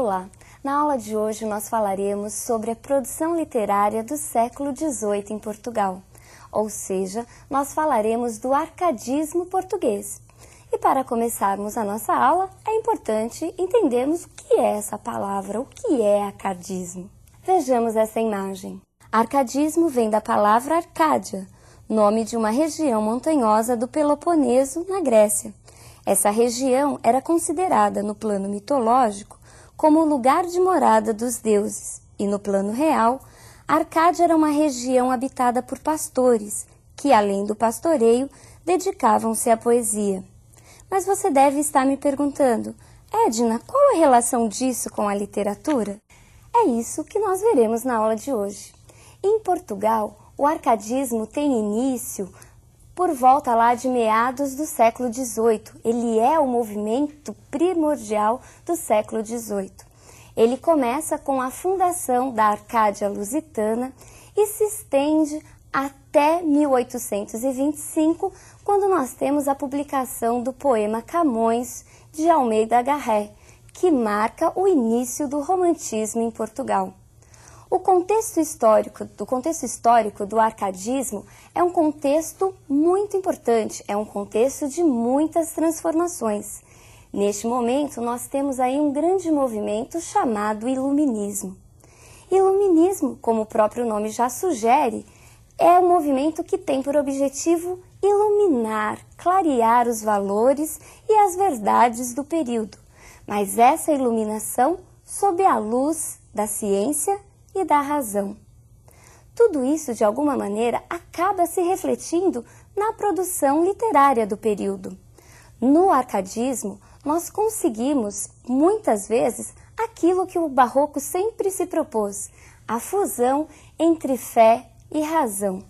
Olá! Na aula de hoje nós falaremos sobre a produção literária do século XVIII em Portugal, ou seja, nós falaremos do arcadismo português. E para começarmos a nossa aula, é importante entendermos o que é essa palavra, o que é arcadismo. Vejamos essa imagem. Arcadismo vem da palavra Arcádia, nome de uma região montanhosa do Peloponeso, na Grécia. Essa região era considerada no plano mitológico como o lugar de morada dos deuses, e no plano real, Arcádia era uma região habitada por pastores, que além do pastoreio, dedicavam-se à poesia. Mas você deve estar me perguntando, Edna, qual a relação disso com a literatura? É isso que nós veremos na aula de hoje. Em Portugal, o arcadismo tem início por volta lá de meados do século XVIII. Ele é o movimento primordial do século XVIII. Ele começa com a fundação da Arcádia Lusitana e se estende até 1825, quando nós temos a publicação do poema Camões, de Almeida Garré, que marca o início do romantismo em Portugal. O contexto histórico do arcadismo é um contexto muito importante, é um contexto de muitas transformações. Neste momento, nós temos aí um grande movimento chamado Iluminismo. Iluminismo, como o próprio nome já sugere, é um movimento que tem por objetivo iluminar, clarear os valores e as verdades do período. Mas essa iluminação sob a luz da ciência e da razão. Tudo isso, de alguma maneira, acaba se refletindo na produção literária do período. No arcadismo, nós conseguimos, muitas vezes, aquilo que o barroco sempre se propôs, a fusão entre fé e razão.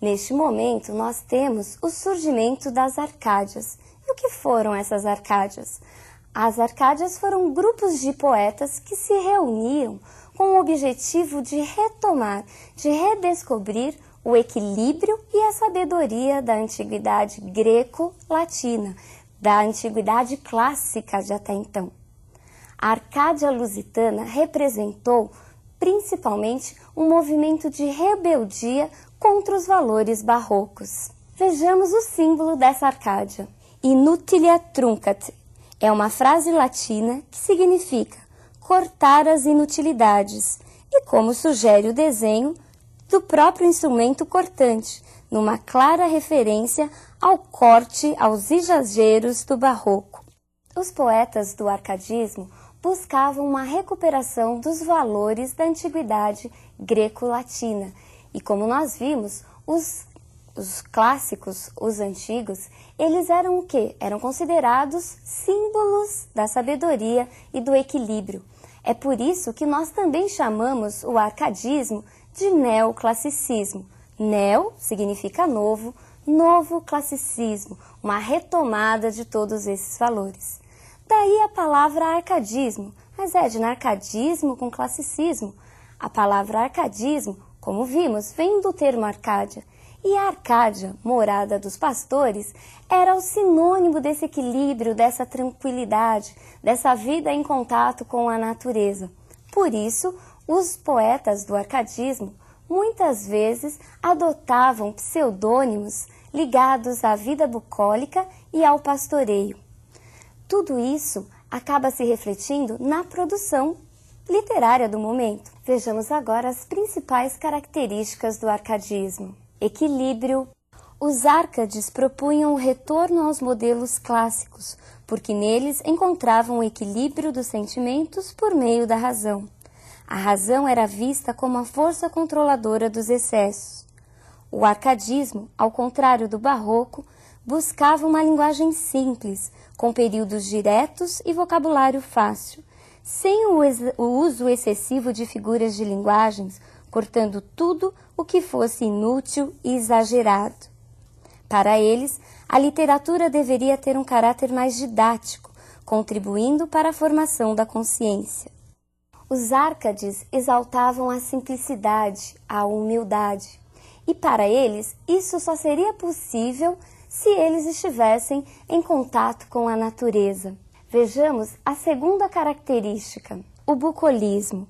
Neste momento, nós temos o surgimento das Arcádias. E o que foram essas Arcádias? As Arcádias foram grupos de poetas que se reuniam com o objetivo de retomar, de redescobrir o equilíbrio e a sabedoria da antiguidade greco-latina, da antiguidade clássica de até então. A Arcádia Lusitana representou principalmente um movimento de rebeldia contra os valores barrocos. Vejamos o símbolo dessa Arcádia. Inutilia truncat é uma frase latina que significa cortar as inutilidades, e como sugere o desenho do próprio instrumento cortante, numa clara referência ao corte aos exageros do barroco. Os poetas do arcadismo buscavam uma recuperação dos valores da antiguidade greco-latina, e como nós vimos, os clássicos, os antigos, eles eram o quê? Eram considerados símbolos da sabedoria e do equilíbrio. É por isso que nós também chamamos o arcadismo de neoclassicismo. Neo significa novo, novo classicismo, uma retomada de todos esses valores. Daí a palavra arcadismo. Mas Edna, arcadismo com classicismo? A palavra arcadismo, como vimos, vem do termo Arcádia. E a Arcádia, morada dos pastores, era o sinônimo desse equilíbrio, dessa tranquilidade, dessa vida em contato com a natureza. Por isso, os poetas do arcadismo muitas vezes adotavam pseudônimos ligados à vida bucólica e ao pastoreio. Tudo isso acaba se refletindo na produção literária do momento. Vejamos agora as principais características do arcadismo. Equilíbrio. Os Árcades propunham o retorno aos modelos clássicos, porque neles encontravam o equilíbrio dos sentimentos por meio da razão. A razão era vista como a força controladora dos excessos. O arcadismo, ao contrário do barroco, buscava uma linguagem simples, com períodos diretos e vocabulário fácil, sem o uso excessivo de figuras de linguagens, cortando tudo o que fosse inútil e exagerado. Para eles, a literatura deveria ter um caráter mais didático, contribuindo para a formação da consciência. Os Árcades exaltavam a simplicidade, a humildade, e para eles isso só seria possível se eles estivessem em contato com a natureza. Vejamos a segunda característica, o bucolismo.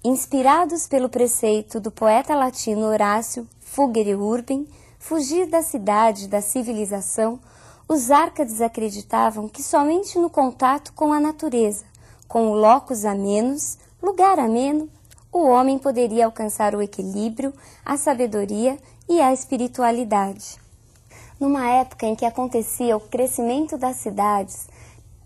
Inspirados pelo preceito do poeta latino Horácio, fugere urbem, fugir da cidade, da civilização, os Árcades acreditavam que somente no contato com a natureza, com o locus amenus, lugar ameno, o homem poderia alcançar o equilíbrio, a sabedoria e a espiritualidade. Numa época em que acontecia o crescimento das cidades,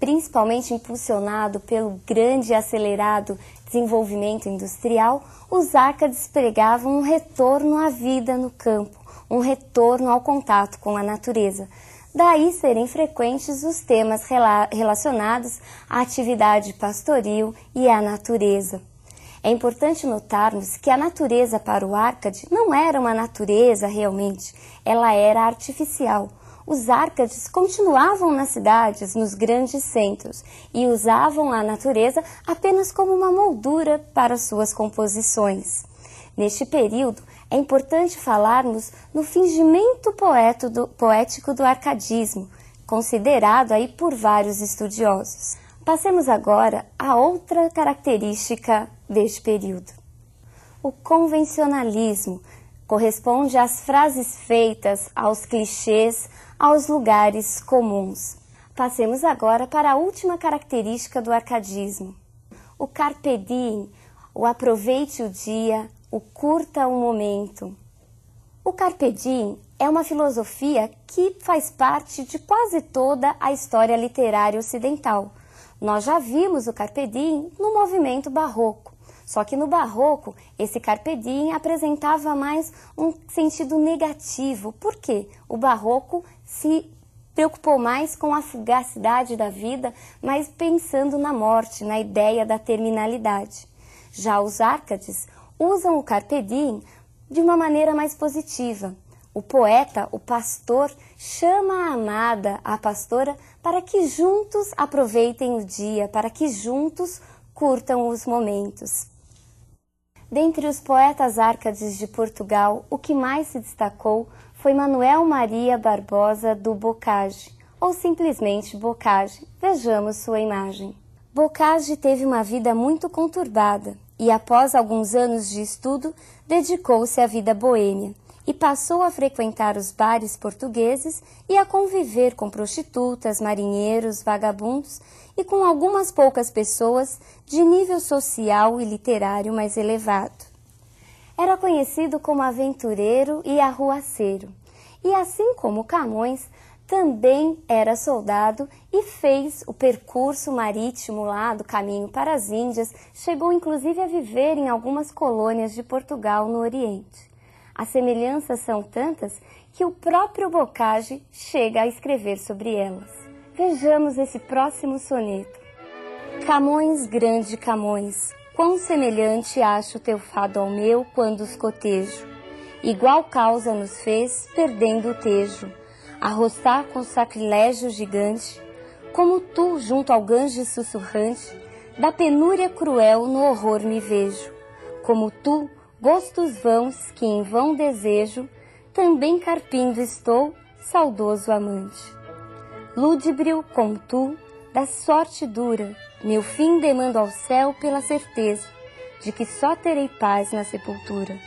principalmente impulsionado pelo grande e acelerado desenvolvimento industrial, os Árcades pregavam um retorno à vida no campo, um retorno ao contato com a natureza. Daí serem frequentes os temas relacionados à atividade pastoril e à natureza. É importante notarmos que a natureza para o Árcade não era uma natureza realmente, ela era artificial. Os Árcades continuavam nas cidades, nos grandes centros, e usavam a natureza apenas como uma moldura para suas composições. Neste período, é importante falarmos no fingimento poético do arcadismo, considerado aí por vários estudiosos. Passemos agora a outra característica deste período. O convencionalismo corresponde às frases feitas, aos clichês, aos lugares comuns. Passemos agora para a última característica do arcadismo. O carpe diem, o aproveite o dia, o curta o momento. O carpe diem é uma filosofia que faz parte de quase toda a história literária ocidental. Nós já vimos o carpe diem no movimento barroco. Só que no barroco, esse carpe diem apresentava mais um sentido negativo. Por quê? O barroco se preocupou mais com a fugacidade da vida, mas pensando na morte, na ideia da terminalidade. Já os Árcades usam o carpe diem de uma maneira mais positiva. O poeta, o pastor, chama a amada, a pastora, para que juntos aproveitem o dia, para que juntos curtam os momentos. Dentre os poetas Árcades de Portugal, o que mais se destacou foi Manuel Maria Barbosa do Bocage, ou simplesmente Bocage. Vejamos sua imagem. Bocage teve uma vida muito conturbada e, após alguns anos de estudo, dedicou-se à vida boêmia e passou a frequentar os bares portugueses e a conviver com prostitutas, marinheiros, vagabundos e com algumas poucas pessoas de nível social e literário mais elevado. Era conhecido como aventureiro e arruaceiro, e assim como Camões, também era soldado e fez o percurso marítimo lá do caminho para as Índias, chegou inclusive a viver em algumas colônias de Portugal no Oriente. As semelhanças são tantas que o próprio Bocage chega a escrever sobre elas. Vejamos esse próximo soneto. Camões, grande Camões, quão semelhante acho teu fado ao meu quando os cotejo. Igual causa nos fez, perdendo o tejo, arrostar com sacrilégio gigante, como tu, junto ao Ganges sussurrante, da penúria cruel no horror me vejo. Como tu, gostos vãos que em vão desejo, também carpindo estou, saudoso amante. Lúdibrio como tu, da sorte dura, meu fim demando ao céu pela certeza de que só terei paz na sepultura.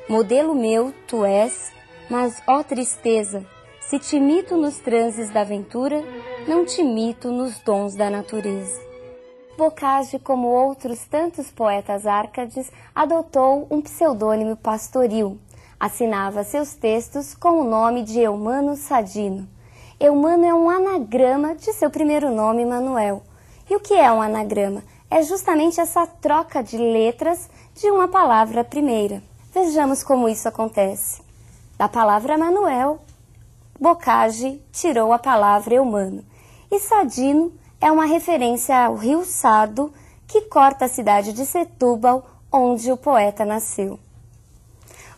Modelo meu tu és, mas, ó tristeza, se te imito nos transes da aventura, não te imito nos dons da natureza. Bocage, como outros tantos poetas Árcades, adotou um pseudônimo pastoril. Assinava seus textos com o nome de Eumano Sadino. Eumano é um anagrama de seu primeiro nome, Manuel. E o que é um anagrama? É justamente essa troca de letras de uma palavra primeira. Vejamos como isso acontece. Da palavra Manuel, Bocage tirou a palavra Eumano. E Sadino é uma referência ao rio Sado, que corta a cidade de Setúbal, onde o poeta nasceu.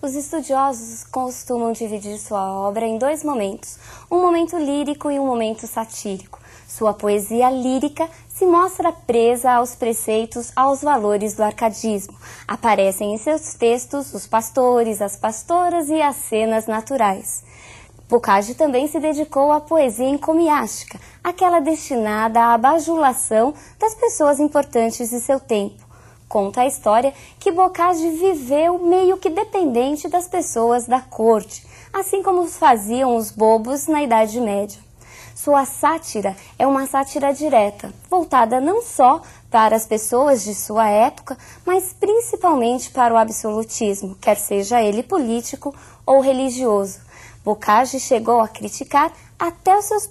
Os estudiosos costumam dividir sua obra em dois momentos, um momento lírico e um momento satírico. Sua poesia lírica se mostra presa aos preceitos, aos valores do arcadismo. Aparecem em seus textos os pastores, as pastoras e as cenas naturais. Boccaccio também se dedicou à poesia encomiástica, aquela destinada à bajulação das pessoas importantes de seu tempo. Conta a história que Boccaccio viveu meio que dependente das pessoas da corte, assim como faziam os bobos na Idade Média. Sua sátira é uma sátira direta, voltada não só para as pessoas de sua época, mas principalmente para o absolutismo, quer seja ele político ou religioso. Boccaccio chegou a criticar até os seus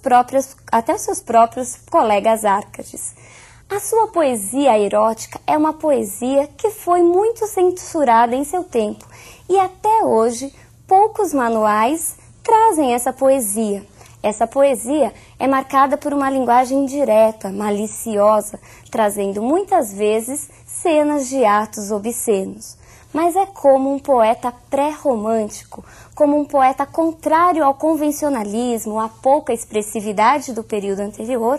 próprios colegas árcades. A sua poesia erótica é uma poesia que foi muito censurada em seu tempo e até hoje poucos manuais trazem essa poesia. Essa poesia é marcada por uma linguagem direta, maliciosa, trazendo muitas vezes cenas de atos obscenos. Mas é como um poeta pré-romântico, como um poeta contrário ao convencionalismo, à pouca expressividade do período anterior,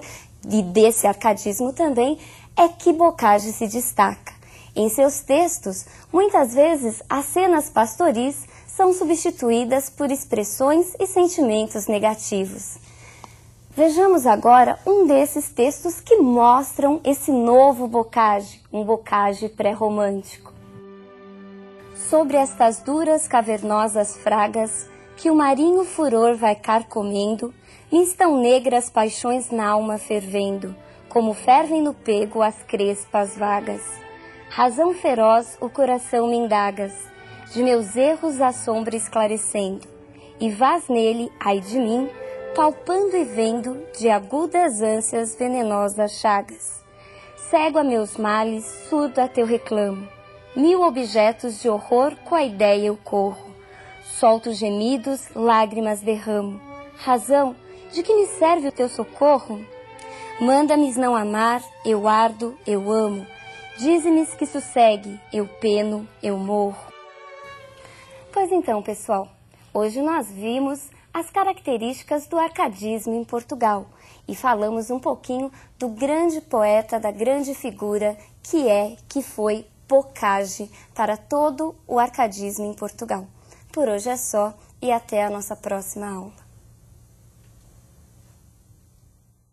e desse arcadismo também, é que Boccaccio se destaca. Em seus textos, muitas vezes as cenas pastoris são substituídas por expressões e sentimentos negativos. Vejamos agora um desses textos que mostram esse novo Boccaccio, um Boccaccio pré-romântico. Sobre estas duras cavernosas fragas, que o marinho furor vai carcomendo, me estão negras paixões n'alma fervendo, como fervem no pego as crespas vagas. Razão feroz o coração me indagas, de meus erros a sombra esclarecendo, e vás nele, ai de mim, palpando e vendo de agudas ânsias venenosas chagas. Cego a meus males, surdo a teu reclamo, 1000 objetos de horror com a ideia eu corro, solto gemidos, lágrimas derramo. Razão, de que me serve o teu socorro? Manda-me não amar, eu ardo, eu amo. Dize-me que sossegue, eu peno, eu morro. Pois então, pessoal, hoje nós vimos as características do arcadismo em Portugal e falamos um pouquinho do grande poeta, da grande figura que foi Boccaccio para todo o arcadismo em Portugal. Por hoje é só e até a nossa próxima aula.